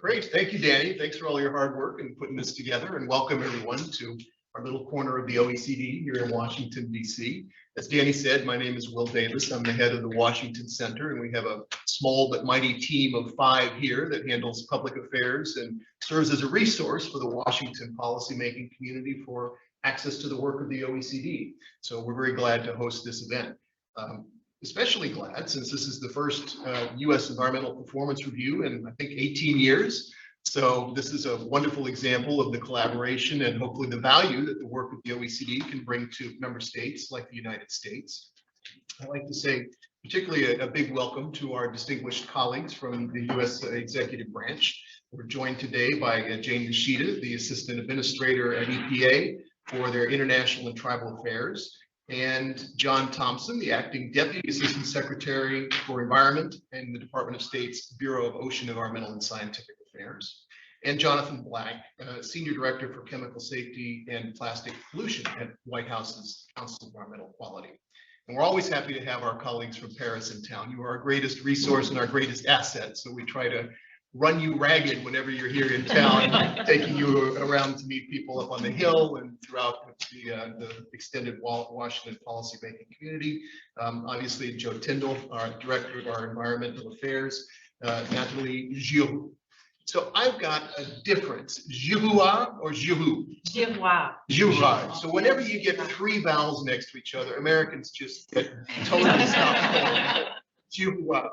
Great. Thank you, Danny. Thanks for all your hard work and putting this together, and welcome everyone to our little corner of the OECD here in Washington, D.C. As Danny said, my name is Will Davis. I'm the head of the Washington Center, and we have a small but mighty team of 5 here that handles public affairs and serves as a resource for the Washington policymaking community for access to the work of the OECD. So we're very glad to host this event. Especially glad since this is the first U.S. environmental performance review in, I think, 18 years. So this is a wonderful example of the collaboration and hopefully the value that the work of the OECD can bring to member states like the United States. I'd like to say particularly a big welcome to our distinguished colleagues from the U.S. executive branch. We're joined today by Jane Nishida, the Assistant Administrator at EPA for their International and Tribal Affairs, and John Thompson, the Acting Deputy Assistant Secretary for Environment in the Department of State's Bureau of Ocean Environmental and Scientific Affairs, and Jonathan Black, Senior Director for Chemical Safety and Plastic Pollution at White House's Council of Environmental Quality. And we're always happy to have our colleagues from Paris in town. You are our greatest resource and our greatest asset, so we try to run you ragged whenever you're here in town, taking you around to meet people up on the Hill and throughout the extended Washington policymaking community. Obviously, Joe Tyndall, our Director of our Environmental Affairs, Nathalie Giroux. So I've got a difference, Giroux or Giroux? Giroux. Giroux. So whenever you get 3 vowels next to each other, Americans just get totally stopped. Giroux.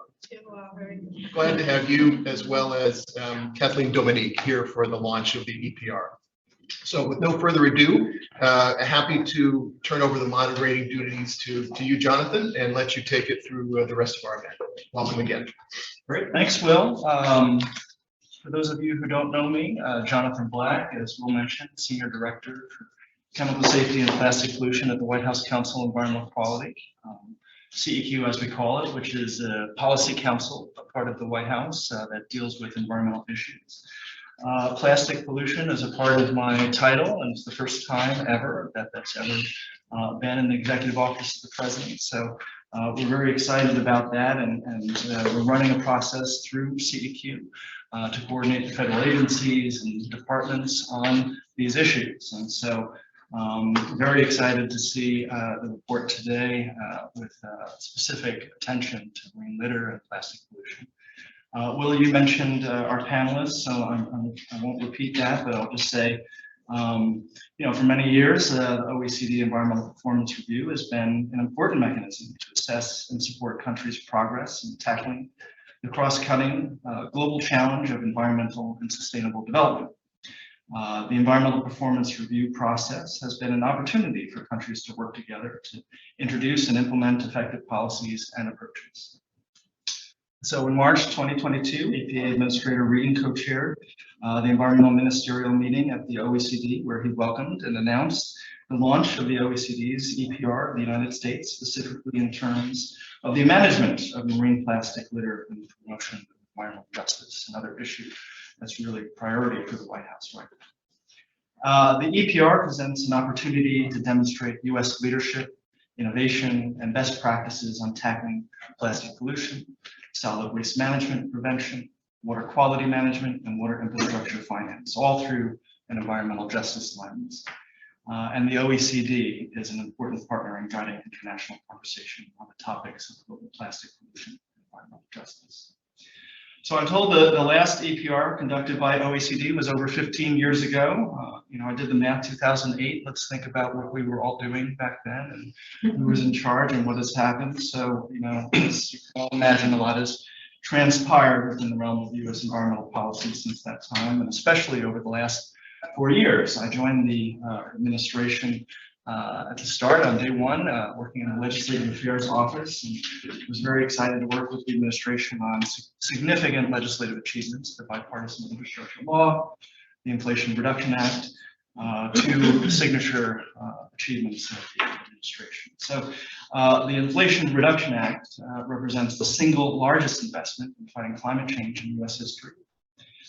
Glad to have you as well as Kathleen Dominique here for the launch of the EPR. So with no further ado, happy to turn over the moderating duties to you, Jonathan, and let you take it through the rest of our event. Welcome again. Great, thanks, Will. For those of you who don't know me, Jonathan Black, as Will mentioned, Senior Director for Chemical Safety and Plastic Pollution at the White House Council on Environmental Quality. CEQ, as we call it, which is a policy council, a part of the White House that deals with environmental issues. Plastic pollution is a part of my title, and it's the first time ever that that's ever been in the executive office of the president. So we're very excited about that, and we're running a process through CEQ to coordinate the federal agencies and departments on these issues. And so very excited to see the report today with specific attention to marine litter and plastic pollution. Will, you mentioned our panelists, so I won't repeat that, but I'll just say, for many years, the OECD Environmental Performance Review has been an important mechanism to assess and support countries' progress in tackling the cross-cutting global challenge of environmental and sustainable development. The Environmental Performance Review process has been an opportunity for countries to work together to introduce and implement effective policies and approaches. So in March 2022, EPA Administrator Regan co-chaired the Environmental Ministerial Meeting at the OECD, where he welcomed and announced the launch of the OECD's EPR of the United States, specifically in terms of the management of marine plastic litter and promotion of environmental justice, another issue that's really a priority for the White House right now. The EPR presents an opportunity to demonstrate U.S. leadership, innovation, and best practices on tackling plastic pollution, solid waste management prevention, water quality management, and water infrastructure finance, all through an environmental justice lens. And the OECD is an important partner in guiding international conversation on the topics of global plastic pollution and environmental justice. So I'm told the last EPR conducted by OECD was over 15 years ago. I did the math, 2008. Let's think about what we were all doing back then and who was in charge and what has happened. So, as you can all imagine, a lot has transpired within the realm of U.S. environmental policy since that time, and especially over the last 4 years. I joined the administration at the start on day 1, working in the Legislative Affairs Office, and was very excited to work with the administration on significant legislative achievements, the Bipartisan Infrastructure Law, the Inflation Reduction Act, 2 signature achievements of the administration. So the Inflation Reduction Act represents the single largest investment in fighting climate change in U.S. history,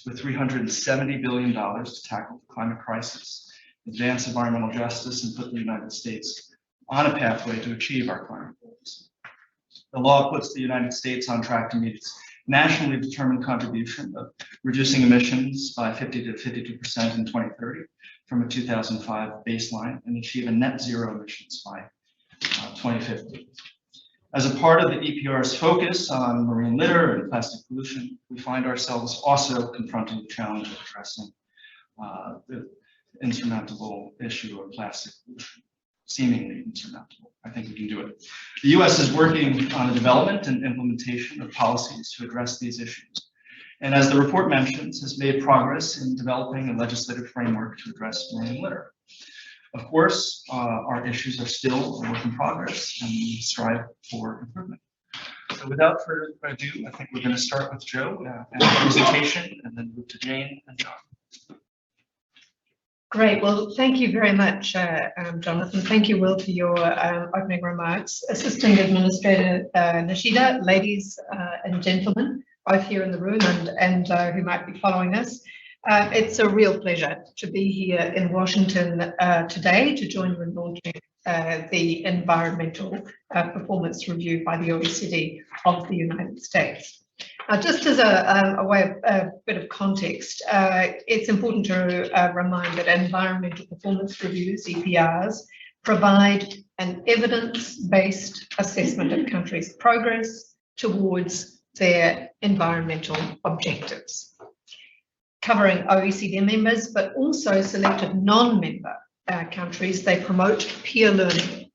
with $370 billion to tackle the climate crisis, advance environmental justice, and put the United States on a pathway to achieve our climate goals. The law puts the United States on track to meet its nationally determined contribution of reducing emissions by 50 to 52% in 2030 from a 2005 baseline and achieve a net zero emissions by 2050. As a part of the EPR's focus on marine litter and plastic pollution, we find ourselves also confronting the challenge of addressing the insurmountable issue of plastic pollution, seemingly insurmountable. I think we can do it. The US is working on the development and implementation of policies to address these issues. And as the report mentions, has made progress in developing a legislative framework to address marine litter. Of course, our issues are still a work in progress and we strive for improvement. So without further ado, I think we're going to start with Joe and the presentation and then move to Jane and John. Great. Well, thank you very much, Jonathan. Thank you, Will, for your opening remarks. Assistant Administrator Nishida, ladies and gentlemen, both here in the room and who might be following us. It's a real pleasure to be here in Washington today to join you in launching the Environmental Performance Review by the OECD of the United States. Just as a way of a bit of context, it's important to remind that environmental performance reviews, EPRs, provide an evidence-based assessment of countries' progress towards their environmental objectives. Covering OECD members, but also selected non-member countries, they promote peer learning,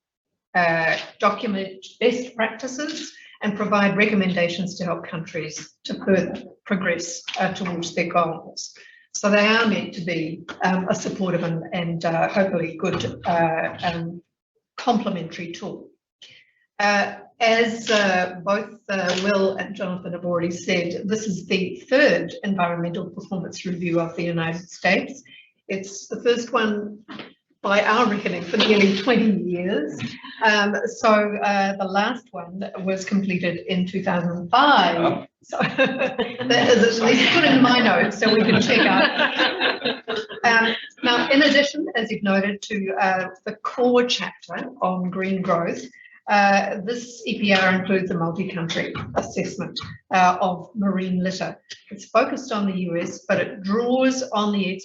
document best practices, and provide recommendations to help countries to further progress towards their goals. So they are meant to be a supportive and hopefully good complementary tool. As both Will and Jonathan have already said, this is the third environmental performance review of the United States. It's the first one by our reckoning for nearly 20 years. So the last one was completed in 2005. So that is at least put in my notes so we can check out. Now, in addition, as you've noted, to the core chapter on green growth, this EPR includes a multi-country assessment of marine litter. It's focused on the US, but it draws on the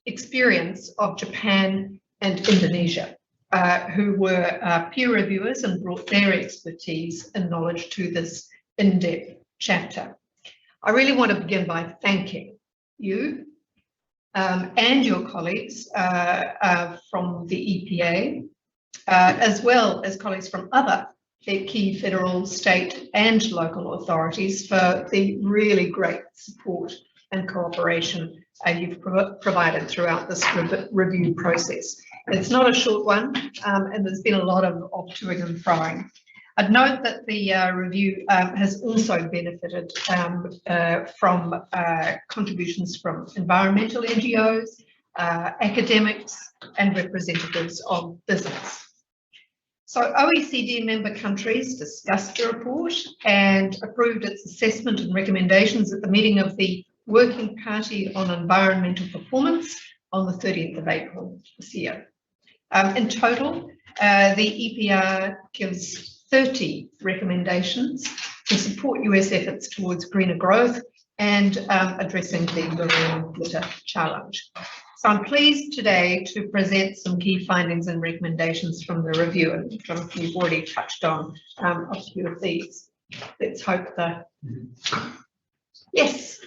experience of Japan and Indonesia, who were peer reviewers and brought their expertise and knowledge to this in-depth chapter. I really want to begin by thanking you and your colleagues from the EPA, as well as colleagues from other key federal, state and local authorities for the really great support and cooperation you've provided throughout this review process. It's not a short one, and there's been a lot of toing and froing. I'd note that the review has also benefited from contributions from environmental NGOs, academics and representatives of business. So OECD member countries discussed the report and approved its assessment and recommendations at the meeting of the Working Party on Environmental Performance on the 30th of April this year. In total, the EPR gives 30 recommendations to support US efforts towards greener growth and addressing the marine litter challenge. So I'm pleased today to present some key findings and recommendations from the review, and Jonathan, you've already touched on a few of these. Let's hope the yes.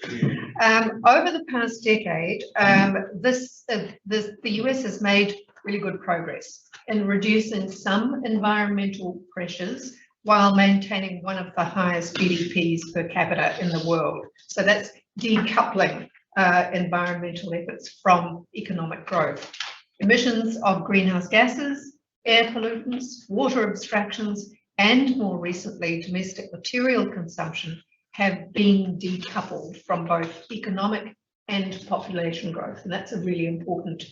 Over the past decade, the US has made really good progress in reducing some environmental pressures while maintaining one of the highest GDPs per capita in the world. So that's decoupling environmental efforts from economic growth. Emissions of greenhouse gases, air pollutants, water abstractions, and more recently, domestic material consumption have been decoupled from both economic and population growth, and that's a really important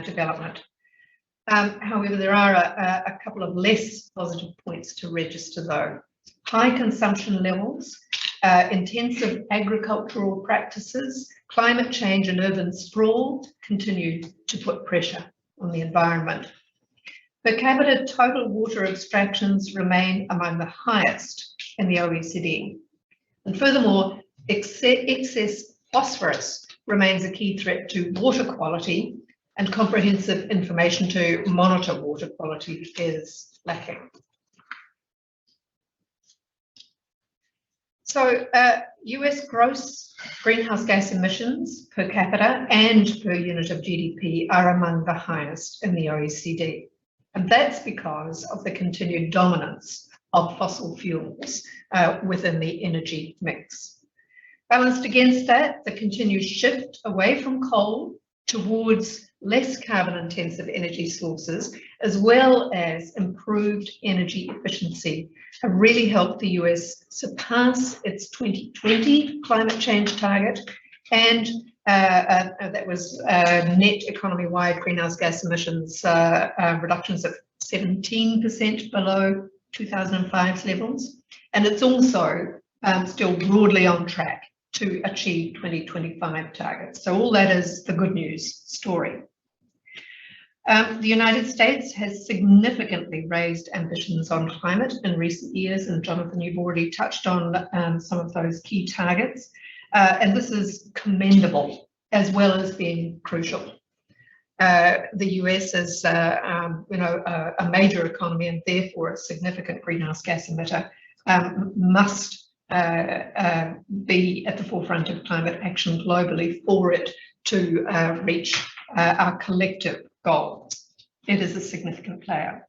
development. However, there are a couple of less positive points to register though. High consumption levels, intensive agricultural practices, climate change and urban sprawl continue to put pressure on the environment. Per capita total water abstractions remain among the highest in the OECD. And furthermore, excess phosphorus remains a key threat to water quality, and comprehensive information to monitor water quality is lacking. So US gross greenhouse gas emissions per capita and per unit of GDP are among the highest in the OECD. And that's because of the continued dominance of fossil fuels within the energy mix. Balanced against that, the continued shift away from coal towards less carbon intensive energy sources, as well as improved energy efficiency, have really helped the US surpass its 2020 climate change target, and that was net economy-wide greenhouse gas emissions reductions of 17% below 2005's levels. And it's also still broadly on track to achieve 2025 targets. So all that is the good news story. The United States has significantly raised ambitions on climate in recent years, and Jonathan, you've already touched on some of those key targets, and this is commendable as well as being crucial. The US is, a major economy and therefore a significant greenhouse gas emitter, must be at the forefront of climate action globally for it to reach our collective goals. It is a significant player.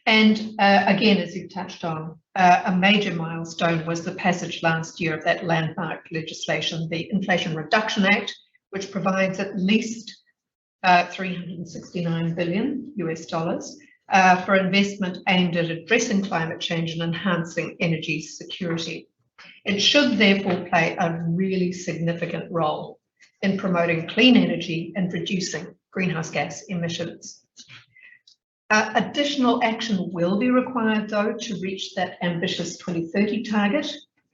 And again, as you touched on, a major milestone was the passage last year of that landmark legislation, the Inflation Reduction Act, which provides at least $369 billion US dollars for investment aimed at addressing climate change and enhancing energy security. It should therefore play a really significant role in promoting clean energy and reducing greenhouse gas emissions. Additional action will be required, though, to reach that ambitious 2030 target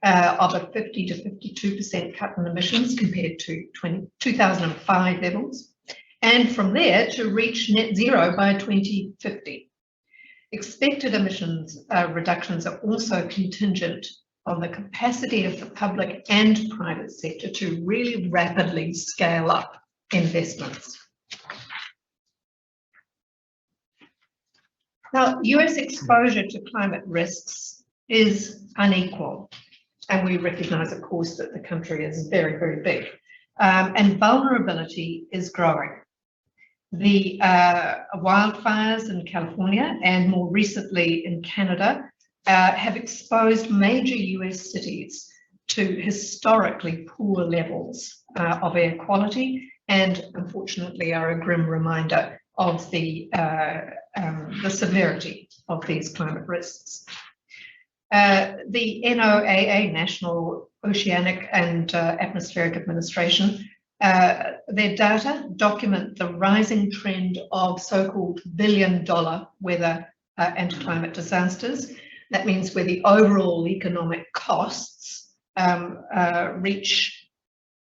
of a 50 to 52% cut in emissions compared to 2005 levels, and from there to reach net zero by 2050. Expected emissions reductions are also contingent on the capacity of the public and private sector to really rapidly scale up investments. Now, US exposure to climate risks is unequal, and we recognise, of course, that the country is very, very big, and vulnerability is growing. The wildfires in California and more recently in Canada have exposed major US cities to historically poor levels of air quality, and unfortunately are a grim reminder of the severity of these climate risks. The NOAA, National Oceanic and Atmospheric Administration, their data document the rising trend of so-called billion-dollar weather and climate disasters. That means where the overall economic costs reach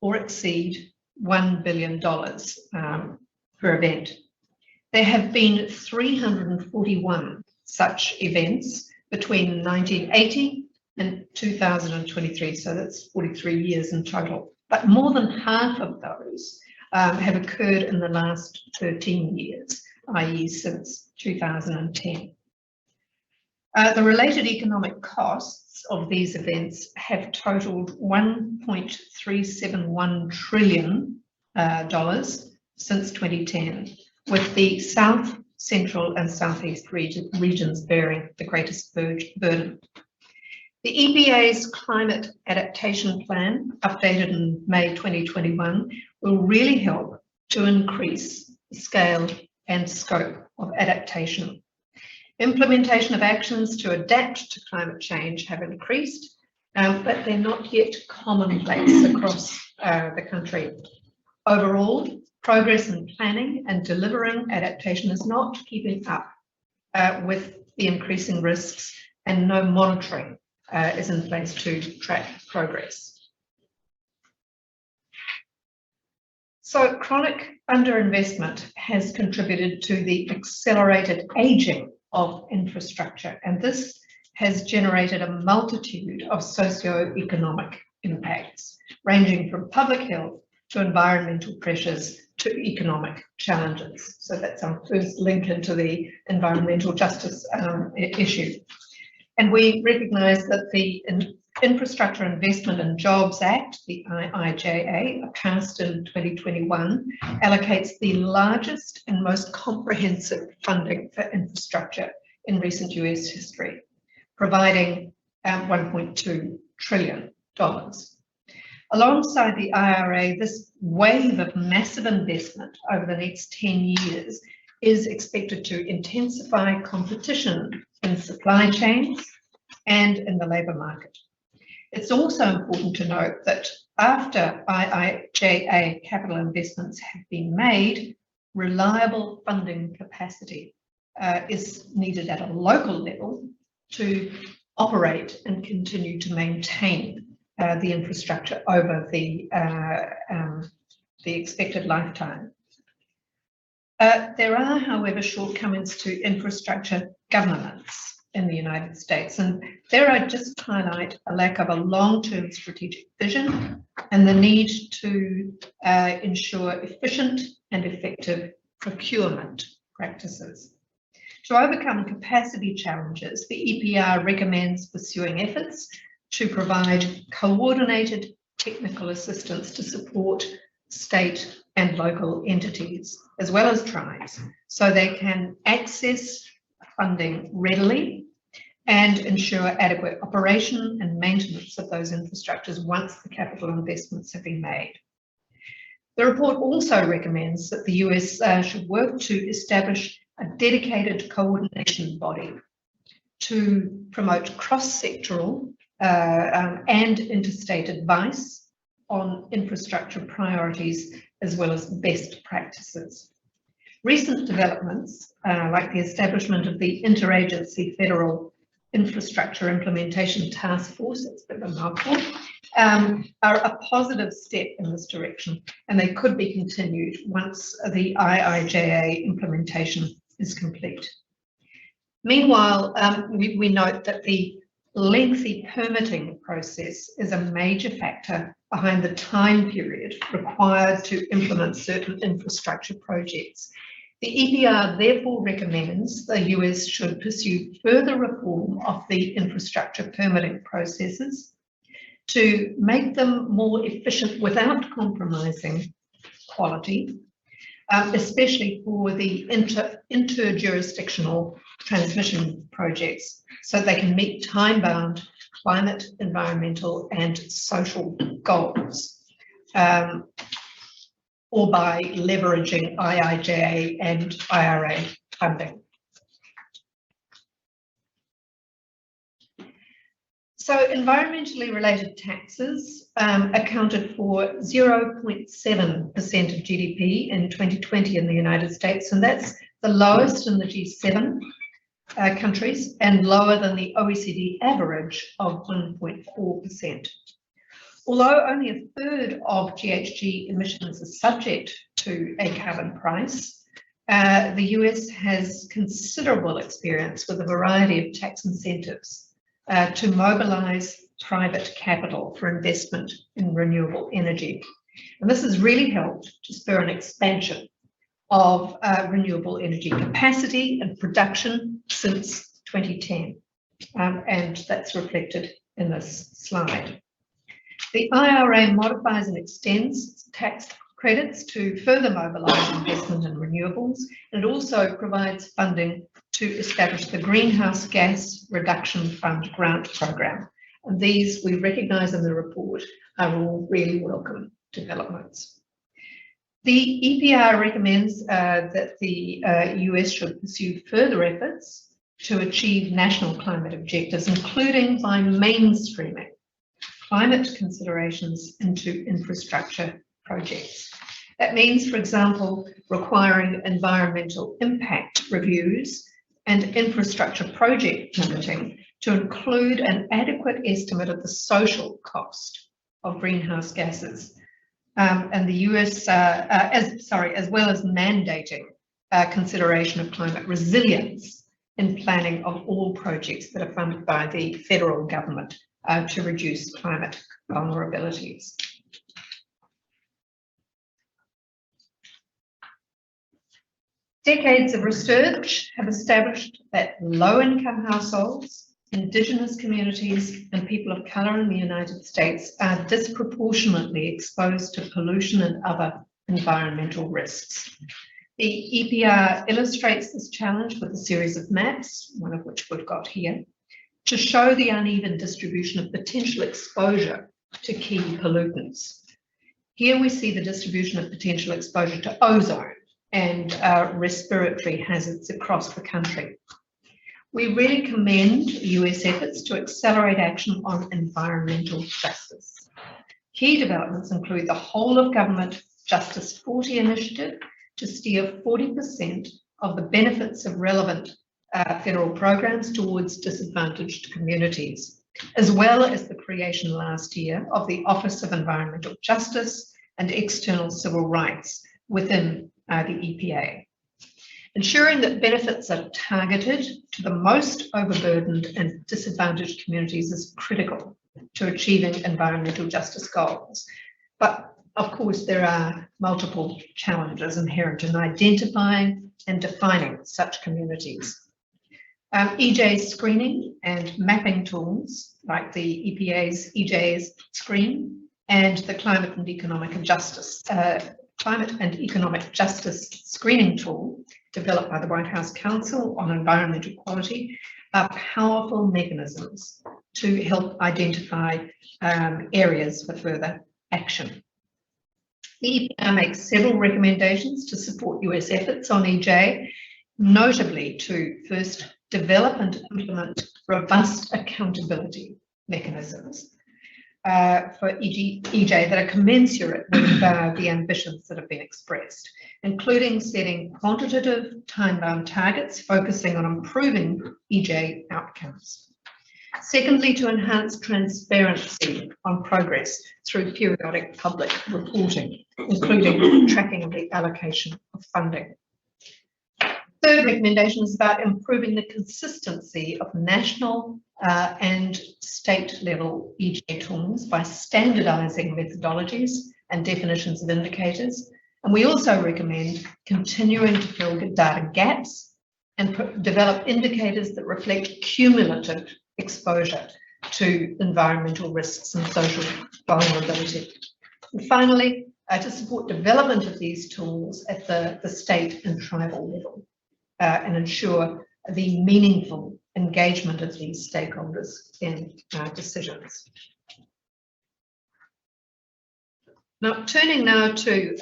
or exceed $1 billion per event. There have been 341 such events between 1980 and 2023, so that's 43 years in total. But more than half of those have occurred in the last 13 years, i.e. since 2010. The related economic costs of these events have totaled $1.371 trillion since 2010, with the South, Central and Southeast regions bearing the greatest burden. The EPA's Climate Adaptation Plan, updated in May 2021, will really help to increase the scale and scope of adaptation. Implementation of actions to adapt to climate change have increased, but they're not yet commonplace across the country. Overall, progress in planning and delivering adaptation is not keeping up with the increasing risks, and no monitoring is in place to track progress. So chronic underinvestment has contributed to the accelerated aging of infrastructure, and this has generated a multitude of socio-economic impacts, ranging from public health to environmental pressures to economic challenges. So that's our first link into the environmental justice issue. And we recognise that the Infrastructure Investment and Jobs Act, the IIJA, passed in 2021, allocates the largest and most comprehensive funding for infrastructure in recent US history, providing $1.2 trillion. Alongside the IRA, this wave of massive investment over the next 10 years is expected to intensify competition in supply chains and in the labour market. It's also important to note that after IIJA capital investments have been made, reliable funding capacity is needed at a local level to operate and continue to maintain the infrastructure over the expected lifetime. There are, however, shortcomings to infrastructure governance in the United States, and there I just highlight a lack of a long-term strategic vision and the need to ensure efficient and effective procurement practices. To overcome capacity challenges, the EPR recommends pursuing efforts to provide coordinated technical assistance to support state and local entities, as well as tribes, so they can access funding readily and ensure adequate operation and maintenance of those infrastructures once the capital investments have been made. The report also recommends that the US should work to establish a dedicated coordination body to promote cross-sectoral and interstate advice on infrastructure priorities as well as best practices. Recent developments, like the establishment of the Interagency Federal Infrastructure Implementation Task Force, that's a bit of a mouthful, are a positive step in this direction, and they could be continued once the IIJA implementation is complete. Meanwhile, we note that the lengthy permitting process is a major factor behind the time period required to implement certain infrastructure projects. The EPR therefore recommends the US should pursue further reform of the infrastructure permitting processes to make them more efficient without compromising quality, especially for the interjurisdictional transmission projects, so they can meet time-bound climate, environmental and social goals, or by leveraging IIJA and IRA funding. So environmentally related taxes accounted for 0.7% of GDP in 2020 in the United States, and that's the lowest in the G7 countries and lower than the OECD average of 1.4%. Although only a third of GHG emissions are subject to a carbon price, the US has considerable experience with a variety of tax incentives to mobilise private capital for investment in renewable energy. And this has really helped to spur an expansion of renewable energy capacity and production since 2010. And that's reflected in this slide. The IRA modifies and extends tax credits to further mobilise investment in renewables, and it also provides funding to establish the Greenhouse Gas Reduction Fund grant program. And these, we recognise in the report, are all really welcome developments. The EPR recommends that the US should pursue further efforts to achieve national climate objectives, including by mainstreaming climate considerations into infrastructure projects. That means, for example, requiring environmental impact reviews and infrastructure project permitting to include an adequate estimate of the social cost of greenhouse gases, and the US, as well as mandating consideration of climate resilience in planning of all projects that are funded by the federal government to reduce climate vulnerabilities. Decades of research have established that low-income households, Indigenous communities, and people of colour in the United States are disproportionately exposed to pollution and other environmental risks. The EPR illustrates this challenge with a series of maps, one of which we've got here, to show the uneven distribution of potential exposure to key pollutants. Here we see the distribution of potential exposure to ozone and respiratory hazards across the country. We really commend US efforts to accelerate action on environmental justice. Key developments include the whole of government Justice 40 initiative to steer 40% of the benefits of relevant federal programs towards disadvantaged communities, as well as the creation last year of the Office of Environmental Justice and External Civil Rights within the EPA. Ensuring that benefits are targeted to the most overburdened and disadvantaged communities is critical to achieving environmental justice goals. But of course, there are multiple challenges inherent in identifying and defining such communities. EJ screening and mapping tools like the EPA's EJ's screen and the Climate and Economic Justice screening tool developed by the White House Council on Environmental Quality are powerful mechanisms to help identify areas for further action. The EPA makes several recommendations to support US efforts on EJ, notably to first develop and implement robust accountability mechanisms for EJ that are commensurate with the ambitions that have been expressed, including setting quantitative time-bound targets focusing on improving EJ outcomes. Secondly, to enhance transparency on progress through periodic public reporting, including tracking of the allocation of funding. Third recommendation is about improving the consistency of national and state level EJ tools by standardising methodologies and definitions of indicators. And we also recommend continuing to fill data gaps and develop indicators that reflect cumulative exposure to environmental risks and social vulnerability. And finally, to support development of these tools at the state and tribal level and ensure the meaningful engagement of these stakeholders in decisions. Now, turning now to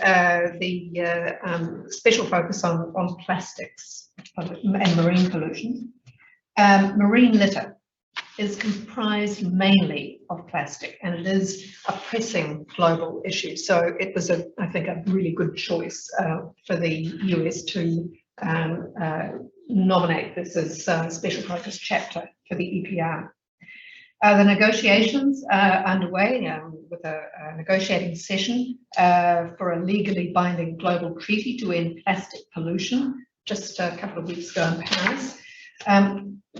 the special focus on plastics and marine pollution. Marine litter is comprised mainly of plastic, and it is a pressing global issue. So it was, I think, a really good choice for the US to nominate this as a special focus chapter for the EPR. The negotiations are underway with a negotiating session for a legally binding global treaty to end plastic pollution just a couple of weeks ago in Paris.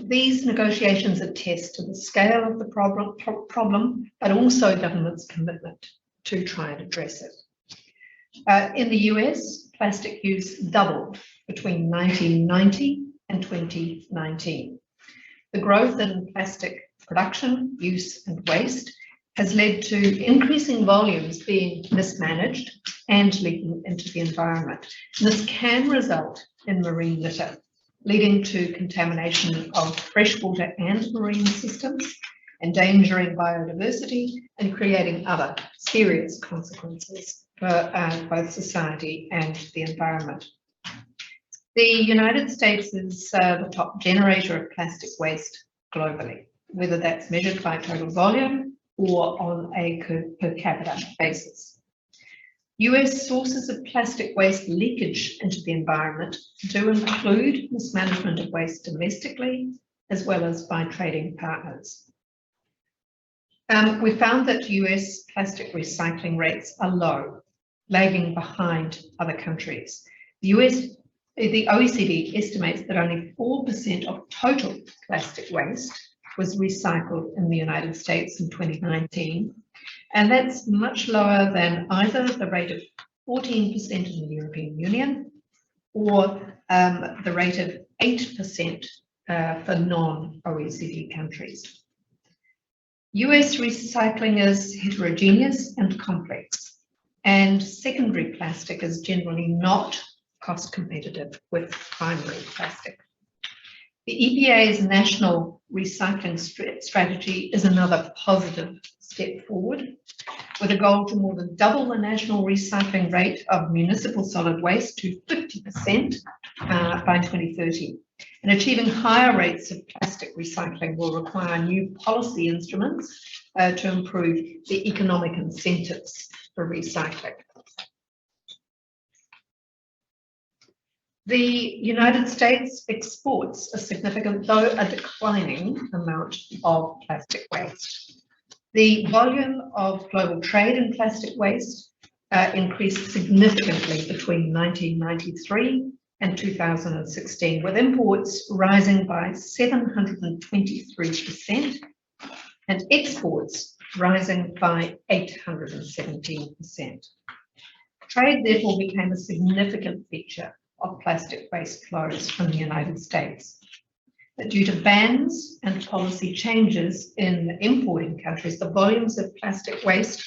These negotiations attest to the scale of the problem, but also government's commitment to try and address it. In the US, plastic use doubled between 1990 and 2019. The growth in plastic production, use and waste has led to increasing volumes being mismanaged and leaking into the environment. And this can result in marine litter, leading to contamination of freshwater and marine systems, endangering biodiversity and creating other serious consequences for both society and the environment. The United States is the top generator of plastic waste globally, whether that's measured by total volume or on a per capita basis. US sources of plastic waste leakage into the environment do include mismanagement of waste domestically, as well as by trading partners. We found that US plastic recycling rates are low, lagging behind other countries. The US The OECD estimates that only 4% of total plastic waste was recycled in the United States in 2019, and that's much lower than either the rate of 14% in the European Union or the rate of 8% for non-OECD countries. US recycling is heterogeneous and complex, and secondary plastic is generally not cost competitive with primary plastic. The EPA's national recycling strategy is another positive step forward, with a goal to more than double the national recycling rate of municipal solid waste to 50% by 2030. And achieving higher rates of plastic recycling will require new policy instruments to improve the economic incentives for recycling. The United States exports a significant, though a declining, amount of plastic waste. The volume of global trade in plastic waste increased significantly between 1993 and 2016, with imports rising by 723% and exports rising by 817%. Trade therefore became a significant feature of plastic waste flows from the United States. But due to bans and policy changes in importing countries, the volumes of plastic waste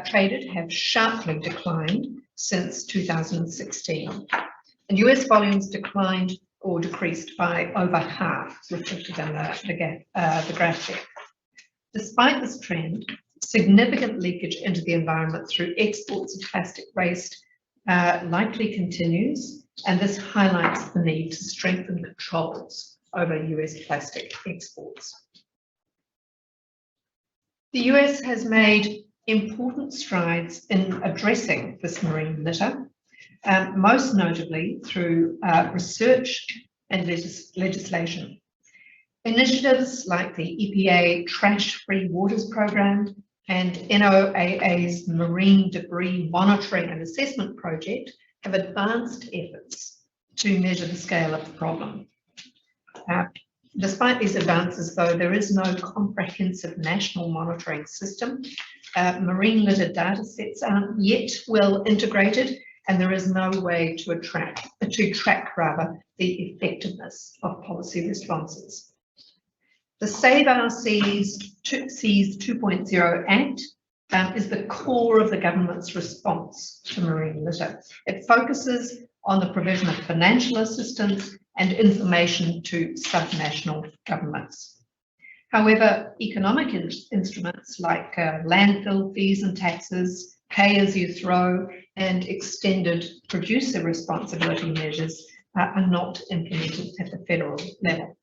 traded have sharply declined since 2016. And US volumes declined or decreased by over half, reflected in the graph there. Despite this trend, significant leakage into the environment through exports of plastic waste likely continues, and this highlights the need to strengthen controls over US plastic exports. The US has made important strides in addressing this marine litter, most notably through research and legislation. Initiatives like the EPA Trash Free Waters Program and NOAA's Marine Debris Monitoring and Assessment Project have advanced efforts to measure the scale of the problem. Despite these advances, though, there is no comprehensive national monitoring system. Marine litter data sets aren't yet well integrated, and there is no way to track the effectiveness of policy responses. The Save Our Seas 2.0 Act is the core of the government's response to marine litter. It focuses on the provision of financial assistance and information to subnational governments. However, economic instruments like landfill fees and taxes, pay-as-you-throw, and extended producer responsibility measures are not implemented at the federal level.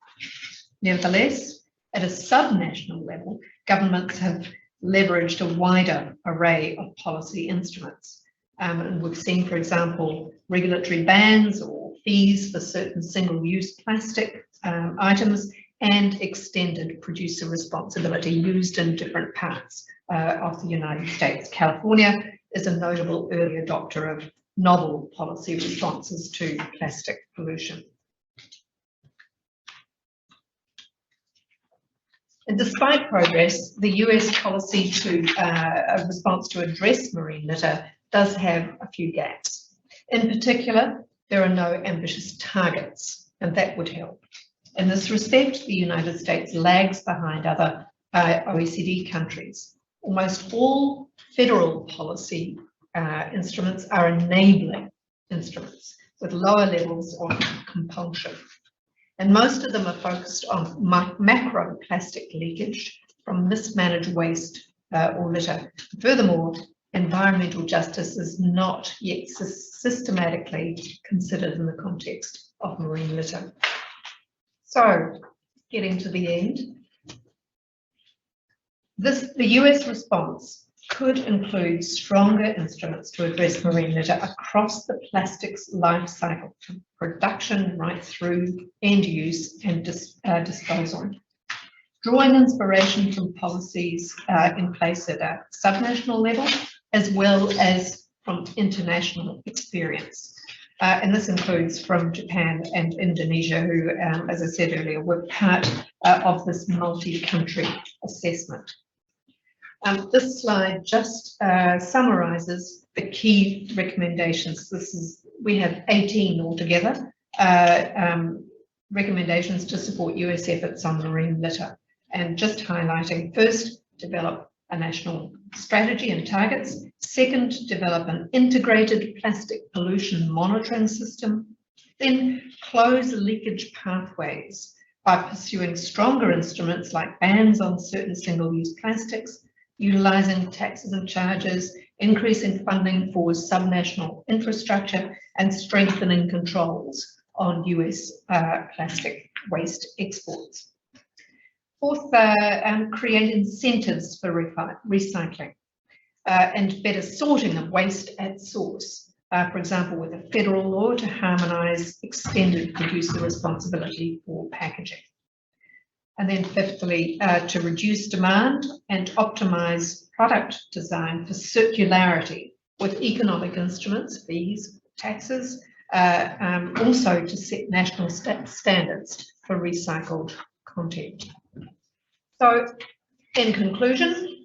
Nevertheless, at a subnational level, governments have leveraged a wider array of policy instruments. And we've seen, for example, regulatory bans or fees for certain single-use plastic items and extended producer responsibility used in different parts of the United States. California is a notable early adopter of novel policy responses to plastic pollution. And despite progress, the US policy response to address marine litter does have a few gaps. In particular, there are no ambitious targets, and that would help. In this respect, the United States lags behind other OECD countries. Almost all federal policy instruments are enabling instruments with lower levels of compulsion. And most of them are focused on macro plastic leakage from mismanaged waste or litter. Furthermore, environmental justice is not yet systematically considered in the context of marine litter. So, getting to the end, the US response could include stronger instruments to address marine litter across the plastics life cycle, from production right through end use and disposal. Drawing inspiration from policies in place at a subnational level, as well as from international experience. And this includes from Japan and Indonesia, who, as I said earlier, were part of this multi-country assessment. This slide just summarizes the key recommendations. We have 18 altogether, recommendations to support US efforts on marine litter. And just highlighting, first, develop a national strategy and targets. Second, develop an integrated plastic pollution monitoring system. Then close leakage pathways by pursuing stronger instruments like bans on certain single-use plastics, utilizing taxes and charges, increasing funding for subnational infrastructure, and strengthening controls on US plastic waste exports. Fourth, create incentives for recycling and better sorting of waste at source. For example, with a federal law to harmonise extended producer responsibility for packaging. And then fifthly, to reduce demand and optimise product design for circularity with economic instruments, fees, taxes, also to set national standards for recycled content. So, in conclusion,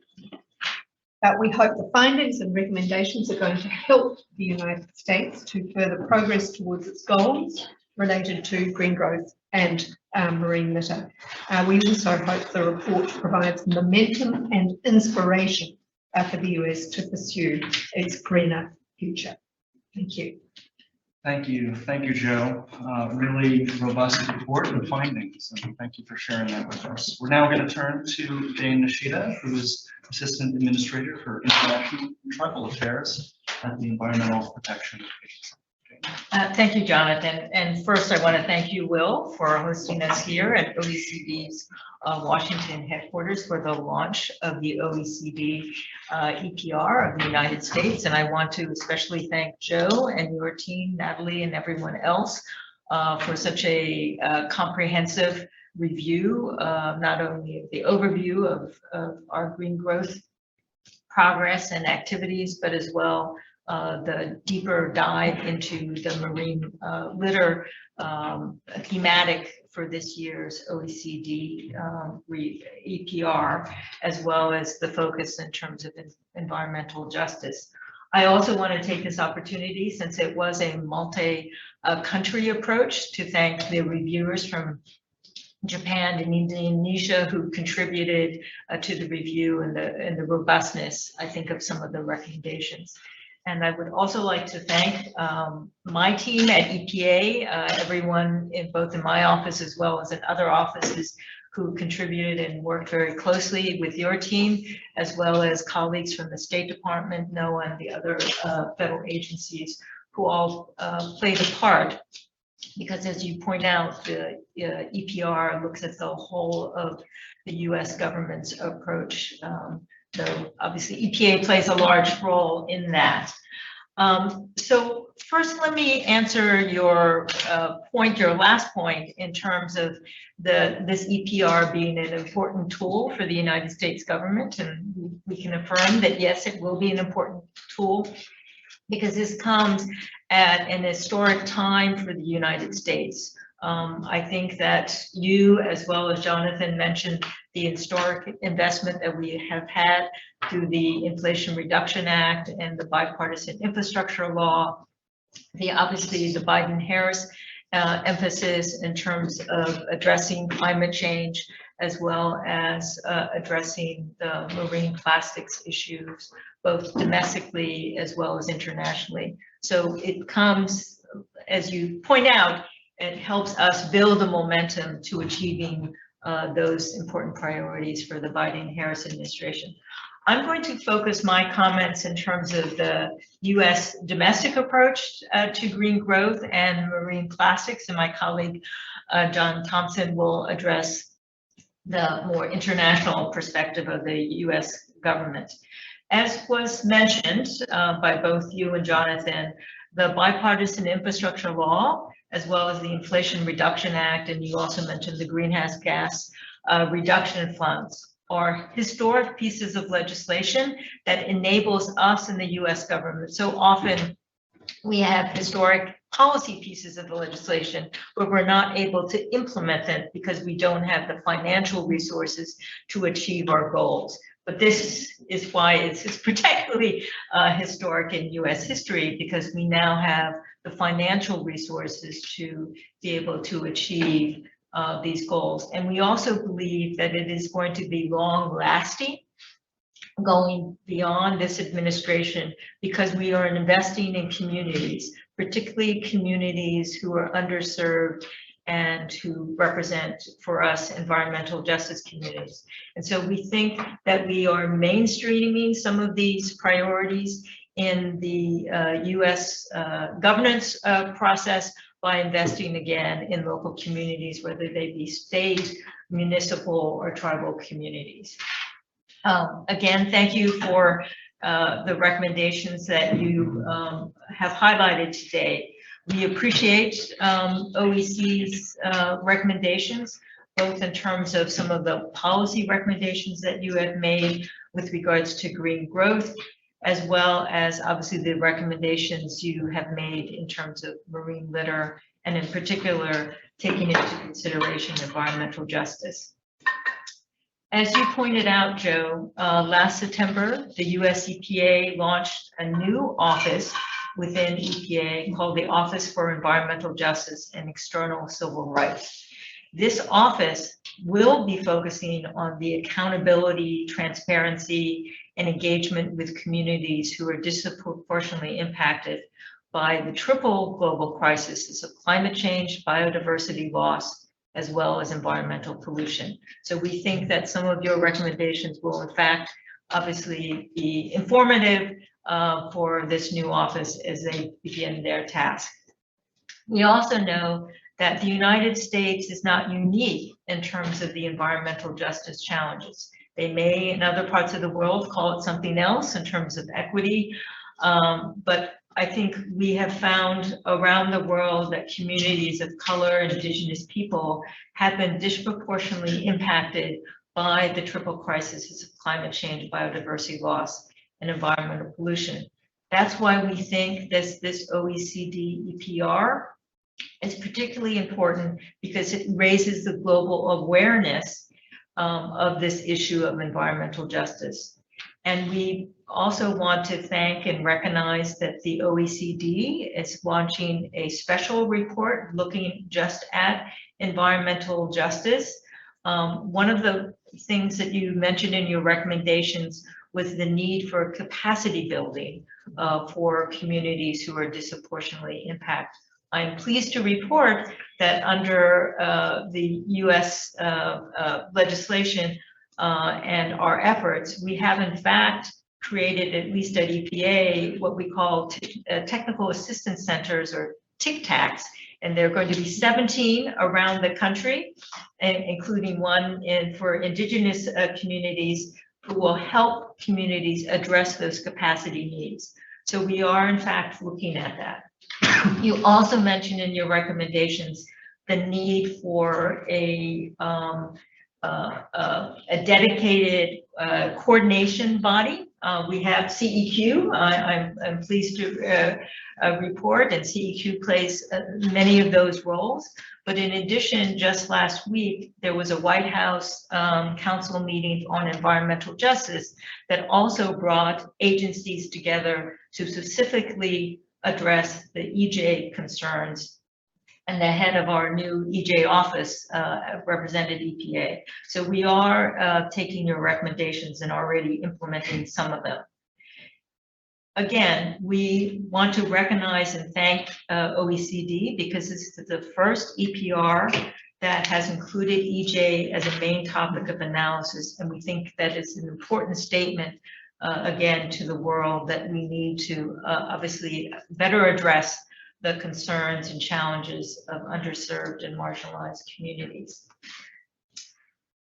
we hope the findings and recommendations are going to help the United States to further progress towards its goals related to green growth and marine litter. We also hope the report provides momentum and inspiration for the US to pursue its greener future. Thank you. Thank you, Joe. Really robust report and findings, and thank you for sharing that with us. We're now going to turn to Jane Nishida, who is Assistant Administrator for International and Tribal Affairs at the Environmental Protection Agency. Thank you, Jonathan. And first, I want to thank you, Will, for hosting us here at OECD's Washington headquarters for the launch of the OECD EPR of the United States. And I want to especially thank Joe and your team, Natalie, and everyone else for such a comprehensive review, not only of the overview of our green growth progress and activities, but as well the deeper dive into the marine litter thematic for this year's OECD EPR, as well as the focus in terms of environmental justice. I also want to take this opportunity, since it was a multi-country approach, to thank the reviewers from Japan and Indonesia who contributed to the review and the robustness, I think, of some of the recommendations. And I would also like to thank my team at EPA, everyone in both in my office as well as in other offices who contributed and worked very closely with your team, as well as colleagues from the State Department, NOAA, and the other federal agencies who all played a part. Because as you point out, the EPR looks at the whole of the US government's approach. So obviously EPA plays a large role in that. So first, let me answer your point, your last point, in terms of this EPR being an important tool for the United States government. And we can affirm that, yes, it will be an important tool, because this comes at an historic time for the United States. I think that you, as well as Jonathan, mentioned the historic investment that we have had through the Inflation Reduction Act and the bipartisan infrastructure law, obviously the Biden-Harris emphasis in terms of addressing climate change, as well as addressing the marine plastics issues, both domestically as well as internationally. So it comes, as you point out, it helps us build the momentum to achieving those important priorities for the Biden-Harris administration. I'm going to focus my comments in terms of the US domestic approach to green growth and marine plastics, and my colleague John Thompson will address the more international perspective of the US government. As was mentioned by both you and Jonathan, the bipartisan infrastructure law, as well as the Inflation Reduction Act, and you also mentioned the greenhouse gas reduction funds, are historic pieces of legislation that enables us in the US government, so often we have historic policy pieces of the legislation, but we're not able to implement them because we don't have the financial resources to achieve our goals. But this is why it's particularly historic in US history, because we now have the financial resources to be able to achieve these goals. And we also believe that it is going to be long lasting, going beyond this administration, because we are investing in communities, particularly communities who are underserved and who represent for us environmental justice communities. And so we think that we are mainstreaming some of these priorities in the US governance process by investing again in local communities, whether they be state, municipal, or tribal communities. Again, thank you for the recommendations that you have highlighted today. We appreciate OEC's recommendations, both in terms of some of the policy recommendations that you have made with regards to green growth, as well as obviously the recommendations you have made in terms of marine litter, and in particular, taking into consideration environmental justice. As you pointed out, Joe, last September, the US EPA launched a new office within EPA called the Office for Environmental Justice and External Civil Rights. This office will be focusing on the accountability, transparency, and engagement with communities who are disproportionately impacted by the triple global crises of climate change, biodiversity loss, as well as environmental pollution. So we think that some of your recommendations will in fact obviously be informative for this new office as they begin their task. We also know that the United States is not unique in terms of the environmental justice challenges. They may in other parts of the world call it something else in terms of equity, but I think we have found around the world that communities of color, indigenous people have been disproportionately impacted by the triple crises of climate change, biodiversity loss, and environmental pollution. That's why we think this OECD EPR is particularly important, because it raises the global awareness of this issue of environmental justice. And we also want to thank and recognize that the OECD is launching a special report looking just at environmental justice. One of the things that you mentioned in your recommendations was the need for capacity building for communities who are disproportionately impacted. I'm pleased to report that under the US legislation and our efforts, we have in fact created, at least at EPA, what we call technical assistance centers, or TICTACs, and there are going to be 17 around the country, including one for indigenous communities, who will help communities address those capacity needs. So we are in fact looking at that. You also mentioned in your recommendations the need for a dedicated coordination body. We have CEQ. I'm pleased to report, and CEQ plays many of those roles. But in addition, just last week, there was a White House Council meeting on environmental justice that also brought agencies together to specifically address the EJ concerns, and the head of our new EJ office represented EPA. So we are taking your recommendations and already implementing some of them. Again, we want to recognize and thank OECD, because this is the first EPR that has included EJ as a main topic of analysis, and we think that it's an important statement again to the world that we need to obviously better address the concerns and challenges of underserved and marginalized communities.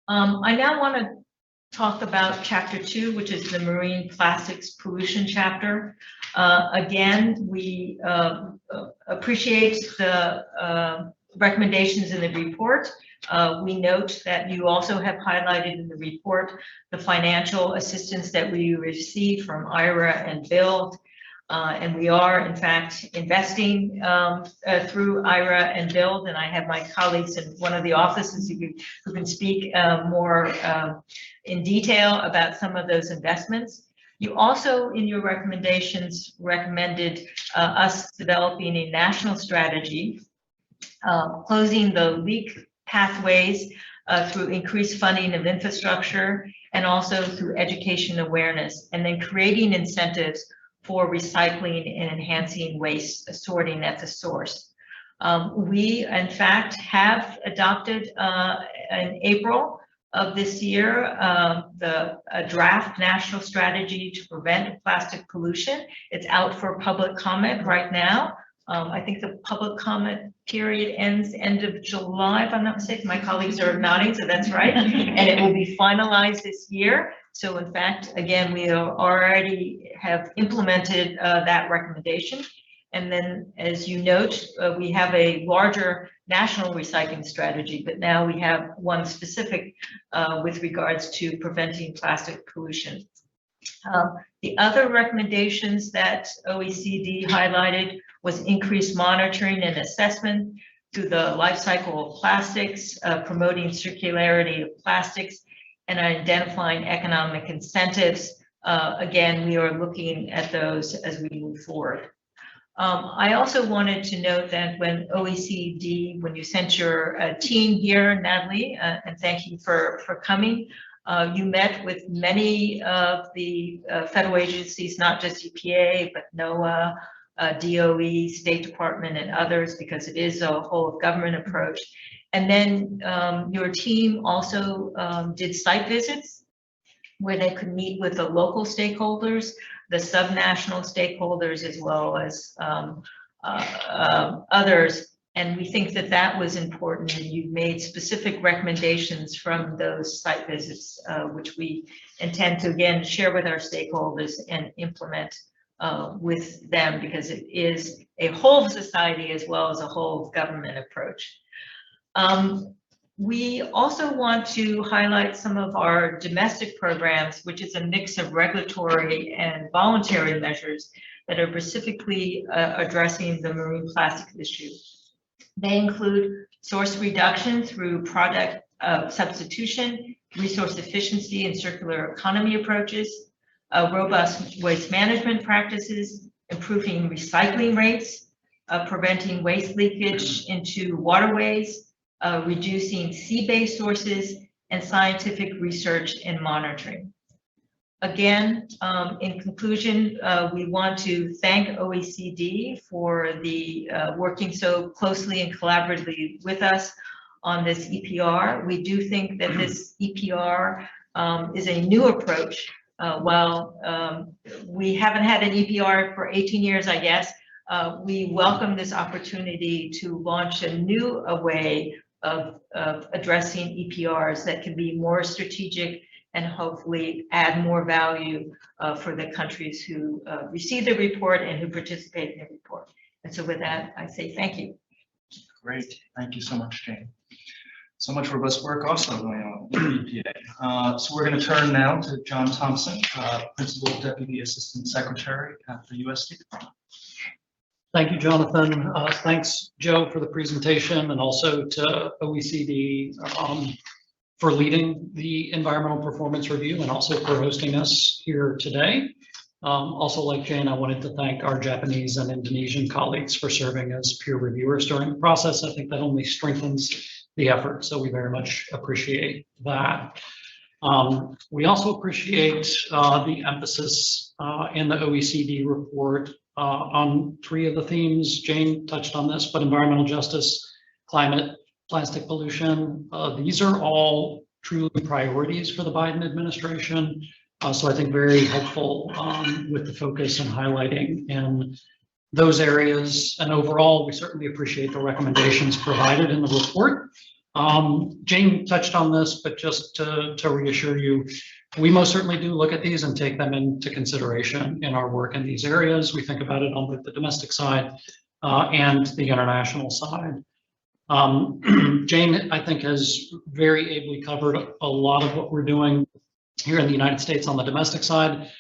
I now want to talk about Chapter 2, which is the marine plastics pollution chapter. Again, we appreciate the recommendations in the report. We note that you also have highlighted in the report the financial assistance that we received from IRA and BUILD. And we are, in fact, investing through IRA and Build. And I have my colleagues in one of the offices who can speak more in detail about some of those investments. You also, in your recommendations, recommended us developing a national strategy, closing the leak pathways through increased funding of infrastructure and also through education awareness, and then creating incentives for recycling and enhancing waste sorting at the source. We, in fact, have adopted in April of this year a draft national strategy to prevent plastic pollution. It's out for public comment right now. I think the public comment period ends end of July, if I'm not mistaken. My colleagues are nodding, so that's right. And it will be finalized this year. So in fact, again, we already have implemented that recommendation. And then, as you note, we have a larger national recycling strategy, but now we have one specific with regards to preventing plastic pollution. The other recommendations that OECD highlighted was increased monitoring and assessment through the life cycle of plastics, promoting circularity of plastics, and identifying economic incentives. Again, we are looking at those as we move forward. I also wanted to note that when OECD, when you sent your team here, Natalie, and thank you for coming, you met with many of the federal agencies, not just EPA, but NOAA, DOE, State Department, and others, because it is a whole of government approach. And then your team also did site visits where they could meet with the local stakeholders, the subnational stakeholders, as well as others. And we think that that was important, and you made specific recommendations from those site visits, which we intend to, again, share with our stakeholders and implement with them, because it is a whole of society as well as a whole of government approach. We also want to highlight some of our domestic programs, which is a mix of regulatory and voluntary measures that are specifically addressing the marine plastic issue. They include source reduction through product substitution, resource efficiency and circular economy approaches, robust waste management practices, improving recycling rates, preventing waste leakage into waterways, reducing sea-based sources, and scientific research and monitoring. Again, in conclusion, we want to thank OECD for the working so closely and collaboratively with us on this EPR. We do think that this EPR is a new approach. While we haven't had an EPR for 18 years, I guess, we welcome this opportunity to launch a new way of addressing EPRs that can be more strategic and hopefully add more value for the countries who receive the report and who participate in the report. And so with that, I say thank you. Great, thank you so much, Jane. So much robust work also going on with EPA. So we're going to turn now to John Thompson, Principal Deputy Assistant Secretary at the U.S. State Department. Thank you, Jonathan. Thanks, Joe, for the presentation, and also to OECD for leading the environmental performance review and also for hosting us here today. Also, like Jane, I wanted to thank our Japanese and Indonesian colleagues for serving as peer reviewers during the process. I think that only strengthens the effort, so we very much appreciate that. We also appreciate the emphasis in the OECD report on three of the themes. Jane touched on this, but environmental justice, climate, plastic pollution, these are all truly priorities for the Biden administration. So I think very helpful with the focus and highlighting in those areas. And overall, we certainly appreciate the recommendations provided in the report. Jane touched on this, but just to reassure you, we most certainly do look at these and take them into consideration in our work in these areas. We think about it on both the domestic side and the international side. Jane, I think, has very ably covered a lot of what we're doing here in the United States on the domestic side.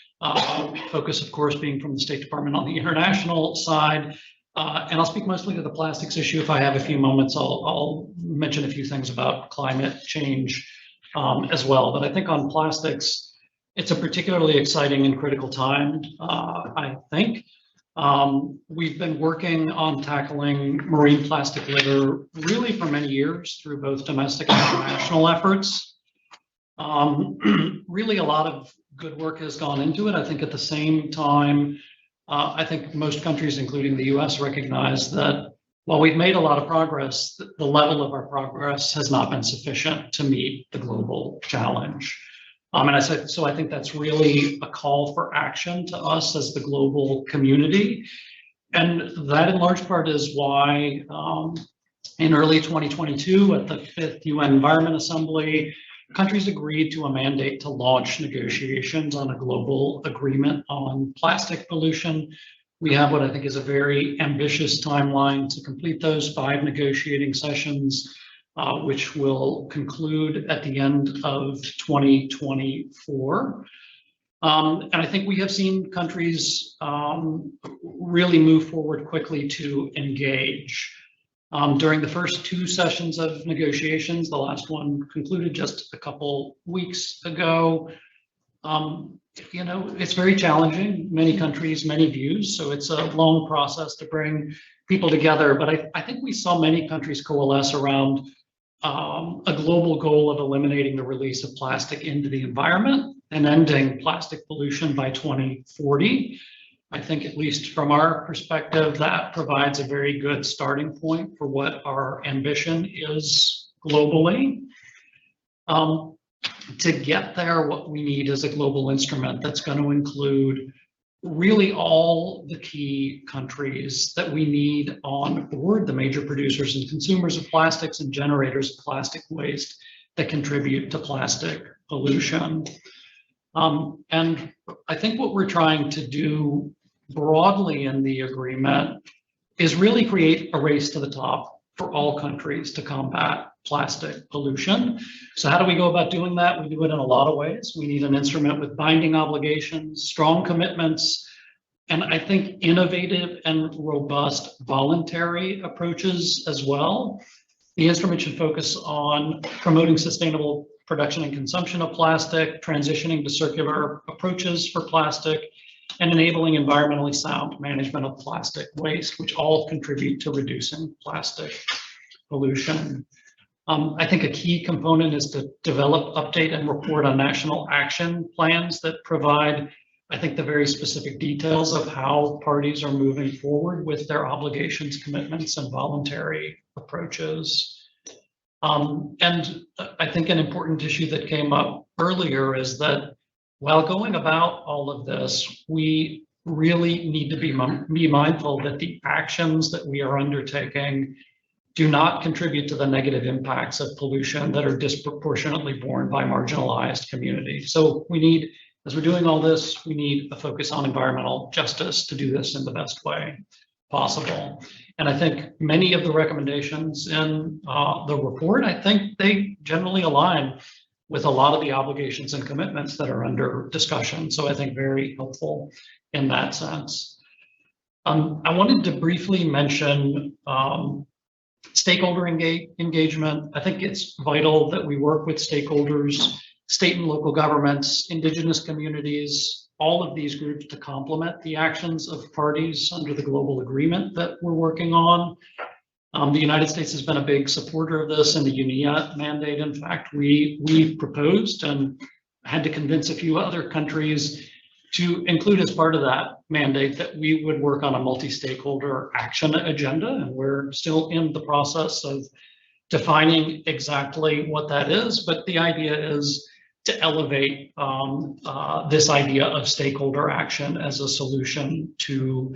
Focus, of course, being from the State Department on the international side. And I'll speak mostly to the plastics issue. If I have a few moments, I'll mention a few things about climate change as well. But I think on plastics, it's a particularly exciting and critical time, I think. We've been working on tackling marine plastic litter really for many years through both domestic and international efforts. Really a lot of good work has gone into it. I think at the same time, I think most countries, including the US, recognize that while we've made a lot of progress, the level of our progress has not been sufficient to meet the global challenge. And so I think that's really a call for action to us as the global community. And that in large part is why in early 2022 at the 5th UN Environment Assembly, countries agreed to a mandate to launch negotiations on a global agreement on plastic pollution. We have what I think is a very ambitious timeline to complete those 5 negotiating sessions, which will conclude at the end of 2024. And I think we have seen countries really move forward quickly to engage. During the first 2 sessions of negotiations, the last one concluded just a couple weeks ago. It's very challenging, many countries, many views, so it's a long process to bring people together. But I think we saw many countries coalesce around a global goal of eliminating the release of plastic into the environment and ending plastic pollution by 2040. I think, at least from our perspective, that provides a very good starting point for what our ambition is globally. To get there, what we need is a global instrument that's going to include really all the key countries that we need on board, the major producers and consumers of plastics and generators of plastic waste that contribute to plastic pollution. And I think what we're trying to do broadly in the agreement is really create a race to the top for all countries to combat plastic pollution. So how do we go about doing that? We do it in a lot of ways. We need an instrument with binding obligations, strong commitments, and I think innovative and robust voluntary approaches as well. The instrument should focus on promoting sustainable production and consumption of plastic, transitioning to circular approaches for plastic, and enabling environmentally sound management of plastic waste, which all contribute to reducing plastic pollution. I think a key component is to develop, update, and report on national action plans that provide, I think, the very specific details of how parties are moving forward with their obligations, commitments, and voluntary approaches. And I think an important issue that came up earlier is that while going about all of this, we really need to be mindful that the actions that we are undertaking do not contribute to the negative impacts of pollution that are disproportionately borne by marginalized communities. So we need, as we're doing all this, we need a focus on environmental justice to do this in the best way possible. And I think many of the recommendations in the report, I think they generally align with a lot of the obligations and commitments that are under discussion. So I think very helpful in that sense. I wanted to briefly mention stakeholder engagement. I think it's vital that we work with stakeholders, state and local governments, indigenous communities, all of these groups to complement the actions of parties under the global agreement that we're working on. The United States has been a big supporter of this in the UNIA mandate. In fact, we proposed and had to convince a few other countries to include as part of that mandate that we would work on a multi-stakeholder action agenda. And we're still in the process of defining exactly what that is. But the idea is to elevate this idea of stakeholder action as a solution to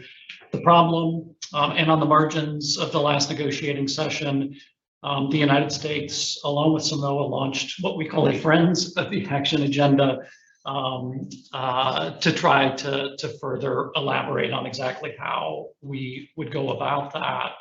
the problem. And on the margins of the last negotiating session, the United States, along with Samoa, launched what we call a Friends of the Action Agenda to try to further elaborate on exactly how we would go about that,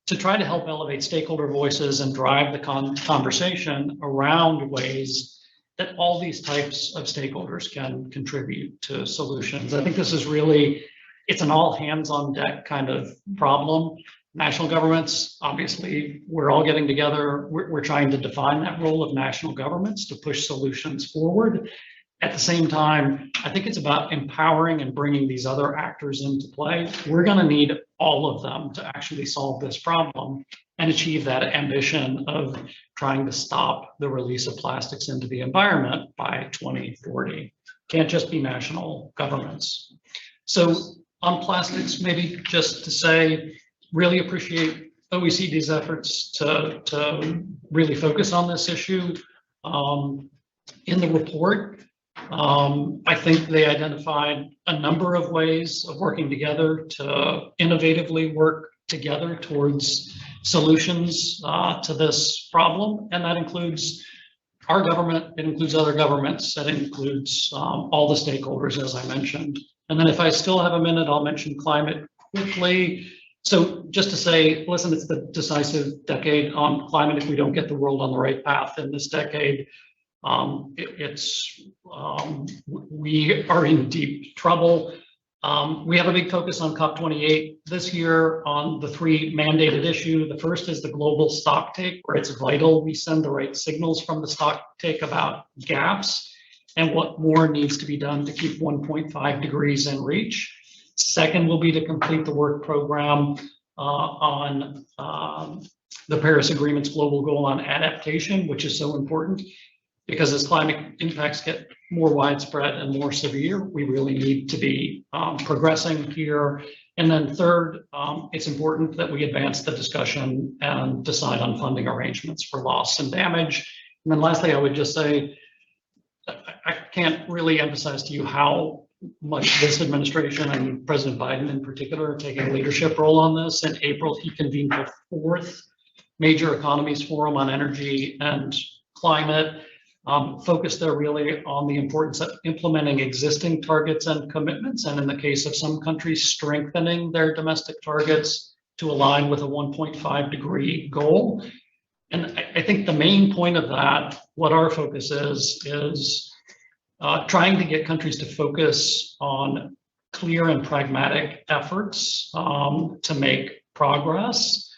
to try to help elevate stakeholder voices and drive the conversation around ways that all these types of stakeholders can contribute to solutions. I think this is really, it's an all hands on deck kind of problem. National governments, obviously, we're all getting together. We're trying to define that role of national governments to push solutions forward. At the same time, I think it's about empowering and bringing these other actors into play. We're going to need all of them to actually solve this problem and achieve that ambition of trying to stop the release of plastics into the environment by 2040. Can't just be national governments. So on plastics, maybe just to say, really appreciate OECD's efforts to really focus on this issue. In the report, I think they identified a number of ways of working together to innovatively work together towards solutions to this problem. And that includes our government, it includes other governments, that includes all the stakeholders, as I mentioned. And then if I still have a minute, I'll mention climate quickly. So just to say, listen, it's the decisive decade on climate. If we don't get the world on the right path in this decade, we are in deep trouble. We have a big focus on COP28 this year on the three mandated issues. The first is the global stocktake, where it's vital we send the right signals from the stocktake about gaps and what more needs to be done to keep 1.5 degrees in reach. Second will be to complete the work program on the Paris Agreement's global goal on adaptation, which is so important because as climate impacts get more widespread and more severe, we really need to be progressing here. And then third, it's important that we advance the discussion and decide on funding arrangements for loss and damage. And then lastly, I would just say, I can't really emphasize to you how much this administration and President Biden in particular are taking a leadership role on this. In April, he convened the 4th Major Economies Forum on Energy and Climate, focused there really on the importance of implementing existing targets and commitments, and in the case of some countries, strengthening their domestic targets to align with a 1.5 degree goal. And I think the main point of that, what our focus is trying to get countries to focus on clear and pragmatic efforts to make progress.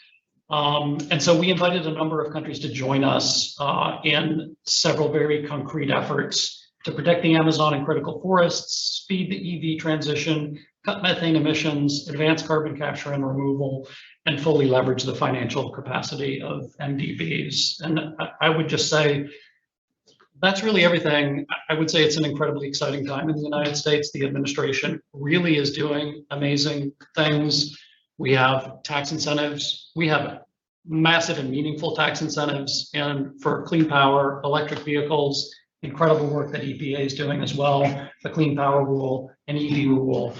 And so we invited a number of countries to join us in several very concrete efforts to protect the Amazon and critical forests, speed the EV transition, cut methane emissions, advance carbon capture and removal, and fully leverage the financial capacity of MDBs. And I would just say, that's really everything. I would say it's an incredibly exciting time in the United States. The administration really is doing amazing things. We have tax incentives. We have massive and meaningful tax incentives and for clean power, electric vehicles, incredible work that EPA is doing as well, the Clean Power Rule and EV rule.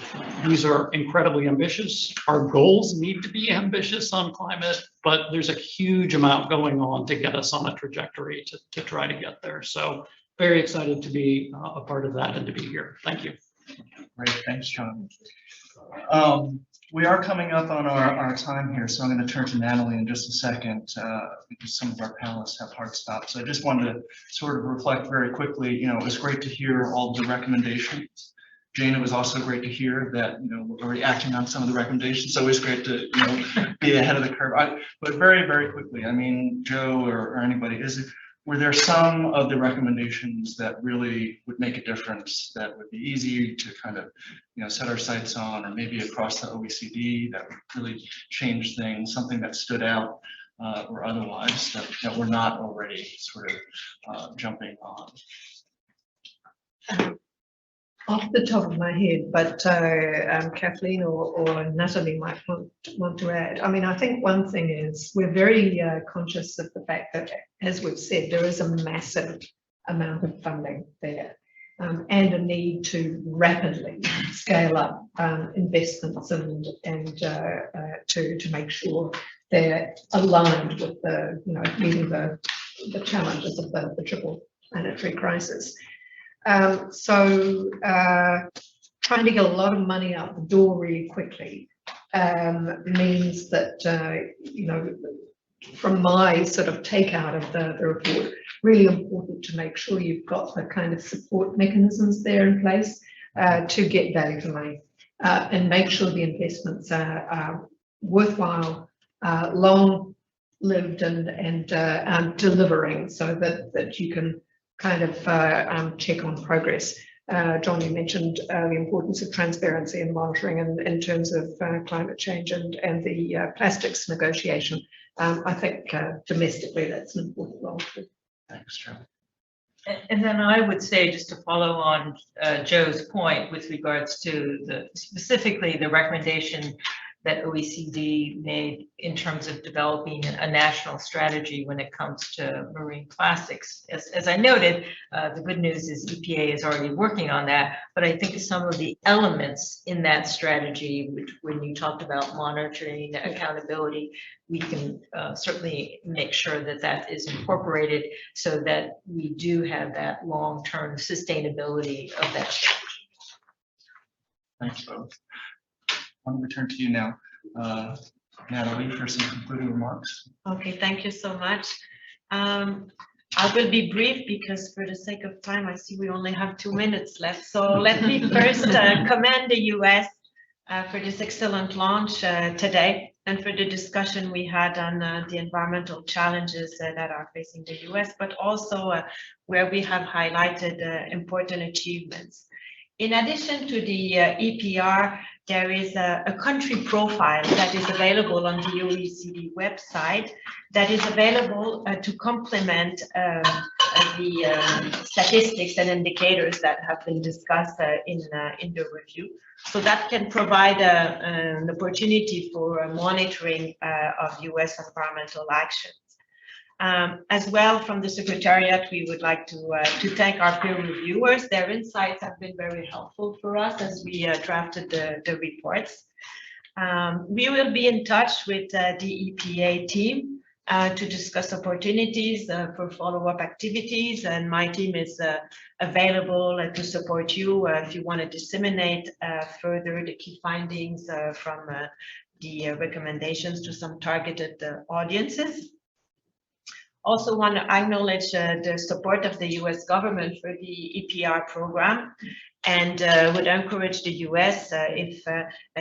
These are incredibly ambitious. Our goals need to be ambitious on climate, but there's a huge amount going on to get us on a trajectory to try to get there. So very excited to be a part of that and to be here. Thank you. Great, thanks, John. We are coming up on our time here, so I'm going to turn to Natalie in just a second because some of our panelists have hard stops. So I just wanted to sort of reflect very quickly. You know, it was great to hear all the recommendations. Jane, it was also great to hear that, you know, we're already acting on some of the recommendations. It's always great to, you know, be ahead of the curve. But very, very quickly, I mean, Joe or anybody, were there some of the recommendations that really would make a difference, that would be easy to kind of, you know, set our sights on, or maybe across the OECD that would really change things, something that stood out or otherwise that we're not already sort of jumping on? Off the top of my head, but Kathleen or Natalie might want to add. I mean, I think one thing is we're very conscious of the fact that, as we've said, there is a massive amount of funding there and a need to rapidly scale up investments and to make sure they're aligned with the, you know, meeting the challenges of the triple planetary crisis. So trying to get a lot of money out the door really quickly means that, you know, from my sort of takeout of the report, really important to make sure you've got the kind of support mechanisms there in place to get value for money and make sure the investments are worthwhile, long-lived and delivering, so that you can kind of check on progress. John, you mentioned the importance of transparency and monitoring in terms of climate change and the plastics negotiation. I think domestically that's an important role too. Thanks, Joe. And then I would say, just to follow on Joe's point with regards to specifically the recommendation that OECD made in terms of developing a national strategy when it comes to marine plastics. As I noted, the good news is EPA is already working on that, but I think some of the elements in that strategy, which when you talked about monitoring, accountability, we can certainly make sure that that is incorporated so that we do have that long-term sustainability of that strategy. Thanks both. I'm going to turn to you now, Natalie, for some concluding remarks. Okay, thank you so much. I will be brief because for the sake of time, I see we only have 2 minutes left. So let me first commend the US for this excellent launch today and for the discussion we had on the environmental challenges that are facing the US, but also where we have highlighted important achievements. In addition to the EPR, there is a country profile that is available on the OECD website that is available to complement the statistics and indicators that have been discussed in the review. So that can provide an opportunity for monitoring of US environmental actions. As well, from the Secretariat, we would like to thank our peer reviewers. Their insights have been very helpful for us as we drafted the reports. We will be in touch with the EPA team to discuss opportunities for follow-up activities, and my team is available to support you if you want to disseminate further the key findings from the recommendations to some targeted audiences. Also want to acknowledge the support of the US government for the EPR program, and would encourage the US if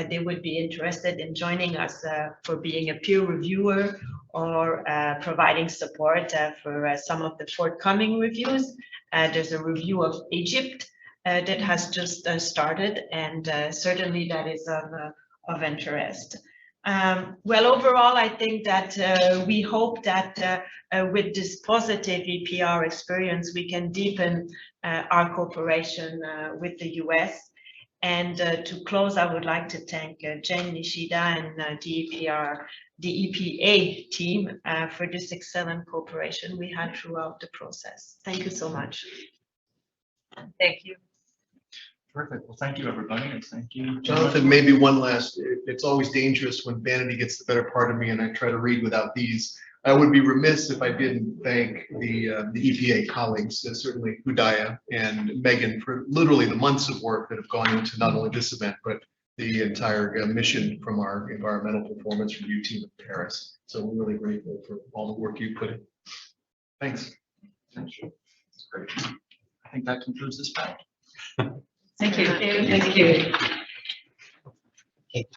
they would be interested in joining us for being a peer reviewer or providing support for some of the forthcoming reviews. There's a review of Egypt that has just started, and certainly that is of interest. Well, overall, I think that we hope that with this positive EPR experience, we can deepen our cooperation with the US. And to close, I would like to thank Jen Nishida and the EPA team for this excellent cooperation we had throughout the process. Thank you so much. Thank you. Terrific. Well, thank you, everybody, and thank you, Jonathan, maybe one last, it's always dangerous when vanity gets the better part of me and I try to read without these. I would be remiss if I didn't thank the EPA colleagues, certainly Hudaya and Megan, for literally the months of work that have gone into not only this event, but the entire mission from our environmental performance review team in Paris. So we're really grateful for all the work you put in. Thanks. Thank you. That's great. I think that concludes this panel. Thank you. Thank you.